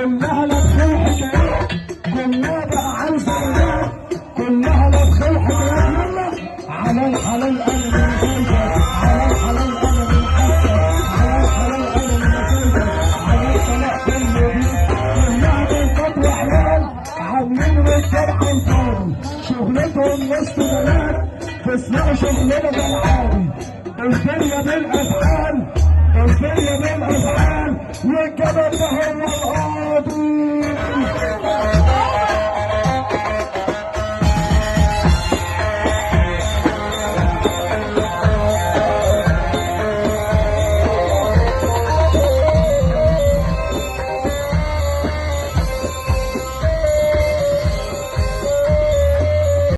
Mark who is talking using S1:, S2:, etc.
S1: كلها لبخ حكايات، كلها بقى عايزه ايات، كلها لبخ حكايات. يلا على الحلال انا من خلفك، على الحلال انا من حسك، على الحلال انا من خلفك، على الطلاق كله بيك. كلها بنات وعيال عاملين رجال عنطان، شغلتهم نص بنات تسمعوا شغلنا بالعالي. الدنيا بالافعال، الدنيا بالافعال، والجبل ده هو القاضي.